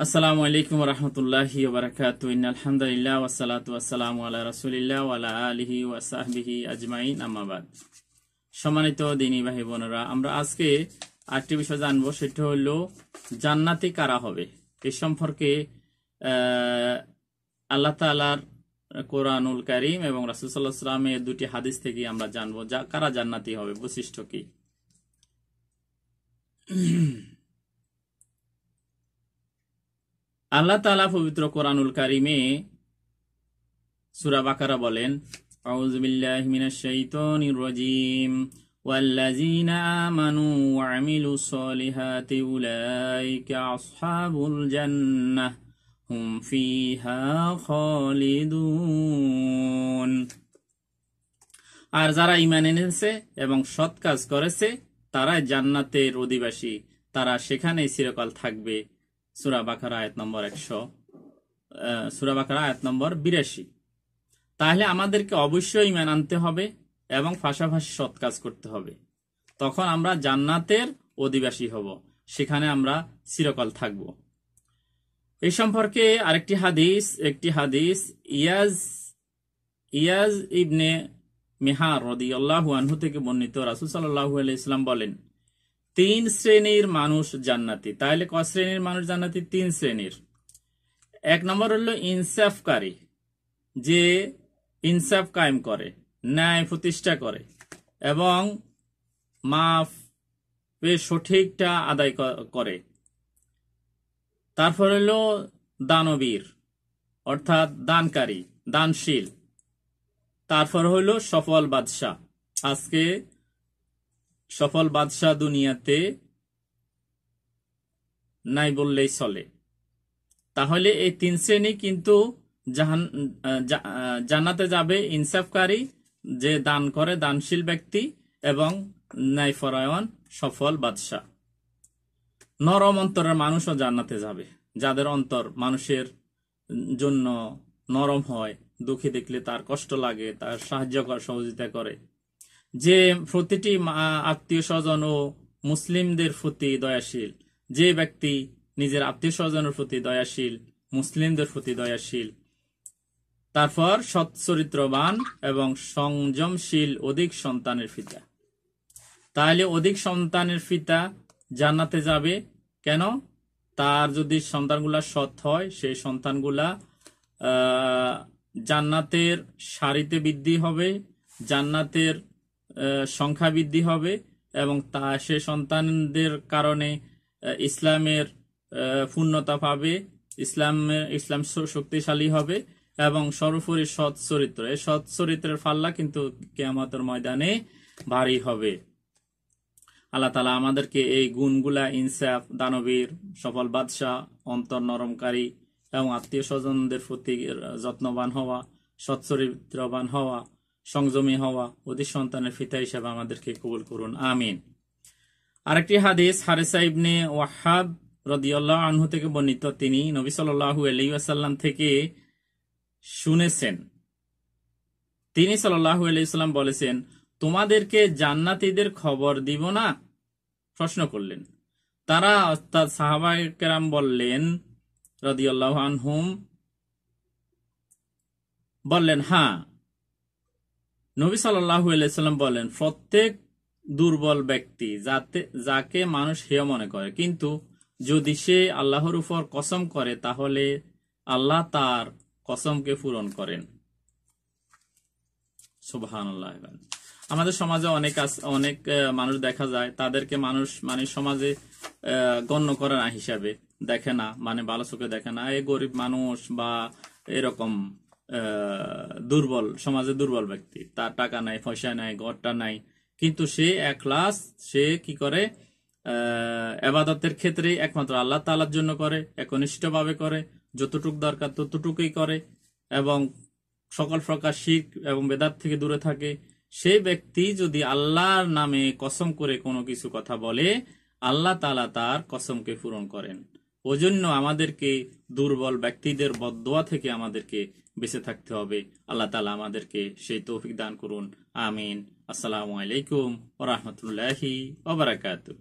আসসালামু আলাইকুম রহমতুল্লাহি ওবারাকাতুহু ইন্নাল হামদুলিল্লাহ ওয়াসসালাতু ওয়াসসালামু আলা রাসূলিল্লাহ ওয়া আলা আলিহি ওয়া সাহবিহি আজমাইন আম্মা বাদ। সম্মানিত দ্বীনী ভাই বোনেরা, আমরা আজকে আরেকটি বিষয় জানবো, সেটা হলো জান্নাতি কারা হবে। এই সম্পর্কে আল্লাহ তাআলার কোরআনুল কারীম এবং রাসূল সাল্লাল্লাহু আলাইহি ওয়াসাল্লামের দুটি হাদিস থেকে আমরা জানবো কারা জান্নাতি হবে, বৈশিষ্ট্য কি। আল্লাহ তাআলা পবিত্র কোরআনুল কারীমে সূরা বাকারা বলেন, আউযু বিল্লাহি মিনাশ শাইতানির রাজীম, ওয়াল্লাযীনা আমানু ওয়া আমিলুস সলিহাতি উলাইকা আসহাবুল জান্নাহ হুম ফিহা খালিদুন। আর যারা ঈমান এনেছে এবং সৎ কাজ করেছে তারাই জান্নাতের অধিবাসী, তারা সেখানেই চিরকাল থাকবে। সূরা বাকারা আয়াত নম্বর 82। তাহলে আমাদেরকে অবশ্যই ঈমান আনতে হবে এবং পাশাপাশি সৎ কাজ করতে হবে, তখন আমরা জান্নাতের অধিবাসী হব, সেখানে আমরা চিরকাল থাকব। এই সম্পর্কে আরেকটি হাদিস ইয়াজ ইবনে মিহার রাদিয়াল্লাহু আনহু থেকে বর্ণিত। রাসূল সাল্লাল্লাহু আলাইহি ওয়াসাল্লাম বলেন, 3 শ্রেণীর মানুষ জান্নাতি। তাহলে কয় শ্রেণীর মানুষ জান্নাতি? 3 শ্রেণীর। 1 নম্বর হলো ইনসাফকারী, যে ইনসাফ কায়েম করে, ন্যায় প্রতিষ্ঠা করে এবং মাফের সঠিকটা আদায় করে। তারপর হলো দানবীর, অর্থাৎ দানকারী, দানশীল। তারপর হলো সফল বাদশাহ। আজকে সফল বাদশাহ দুনিয়াতে নাই বললেই চলে। তাহলে এই 3 শ্রেণী কিন্তু জান্নাতে যাবে: ইনসাফকারী, যে দান করে, দানশীল ব্যক্তি, এবং ন্যায়পরায়ণ সফল বাদশাহ। নরম অন্তরের মানুষও জান্নাতে যাবে, যাদের অন্তর মানুষের জন্য নরম হয়, দুঃখী দেখলে তার কষ্ট লাগে, তার সাহায্য সহযোগিতা করে, যে প্রতিটি আত্মীয় স্বজন ও মুসলিমদের প্রতি দয়াশীল। যে ব্যক্তি নিজের আত্মীয় স্বজনের প্রতি দয়াশীল, মুসলিমদের প্রতি দয়াশীল। তারপর সৎ চরিত্রবান এবং সংযমশীল, অধিক সন্তানের পিতা। তাহলে অধিক সন্তানের পিতা জান্নাতে যাবে কেন? তার যদি সন্তানগুলা সৎ হয়, সেই সন্তানগুলা জান্নাতের সারিতে বৃদ্ধি হবে, জান্নাতের সংখ্যা বৃদ্ধি হবে, এবং সে সন্তানদের কারণে ইসলামের পূর্ণতা পাবে, ইসলাম শক্তিশালী হবে, এবং সর্বোপরি সৎ চরিত্র। এই সৎ চরিত্রের পাল্লা কিন্তু কিয়ামতের ময়দানে ভারী হবে। আল্লাহ তাআলা আমাদেরকে এই গুণগুলা, ইনসাফ, দানবীর, সফল বাদশাহ, অন্তর নরমকারী এবং আত্মীয় স্বজনদের প্রতি যত্নবান হওয়া, সৎ চরিত্রবান হওয়া, সংযমী হওয়া, অধিক সন্তানের পিতা হিসেবে আমাদেরকে কবুল করুন, আমিন। আরেকটি হাদিস হারিসা ইবনে ওয়াহাব রাদিয়াল্লাহু আনহু থেকে বর্ণিত। তিনি নবী সাল্লাল্লাহু আলাইহি ওয়াসাল্লাম থেকে শুনেছেন, তিনি সাল্লাল্লাহু আলাইহি ওয়াসাল্লাম বলেছেন, তোমাদেরকে জান্নাতীদের খবর দিব না? প্রশ্ন করলেন তারা, অর্থাৎ সাহাবায়ে কেরাম বললেন রাদিয়াল্লাহু আনহুম, বললেন হ্যাঁ। নবী সাল্লাল্লাহু আলাইহি ওয়াসাল্লাম বলেন, প্রত্যেক দুর্বল ব্যক্তি যাকে মানুষ হেয় মনে করে, কিন্তু যদি সে আল্লাহর উপর কসম করে তাহলে আল্লাহ তার কসমকে পূরণ করেন। সুবহানাল্লাহ। আমাদের সমাজে অনেক মানুষ দেখা যায়, তাদেরকে মানুষ সমাজে গণ্য করে না, হিসাবে দেখে না, ভালো চোখে দেখে না। এই গরিব মানুষ বা এরকম দুর্বল, সমাজে দুর্বল ব্যক্তি, তার টাকা নাই, পয়সা নাই, ঘরটা নাই, কিন্তু সে একলাস, সে কি করে, ইবাদতের ক্ষেত্রে একমাত্র আল্লাহ তাআলার জন্য করে, একনিষ্ঠভাবে করে, যতটুকু দরকার ততটুকুই করে, এবং সকল প্রকার শিরক এবং বেদাত থেকে দূরে থাকে। সেই ব্যক্তি যদি আল্লাহর নামে কসম করে কোনো কিছু কথা বলে, আল্লাহ তাআলা তার কসমকে পূরণ করেন। ওজন্য আমাদেরকে দুর্বল ব্যক্তিদের বদদোয়া থেকে আমাদেরকে বেঁচে থাকতে হবে। আল্লাহ তাআলা আমাদেরকে সেই তৌফিক দান করুন, আমিন। আসসালামু আলাইকুম ওয়া রাহমাতুল্লাহি ওয়া বারাকাতুহু।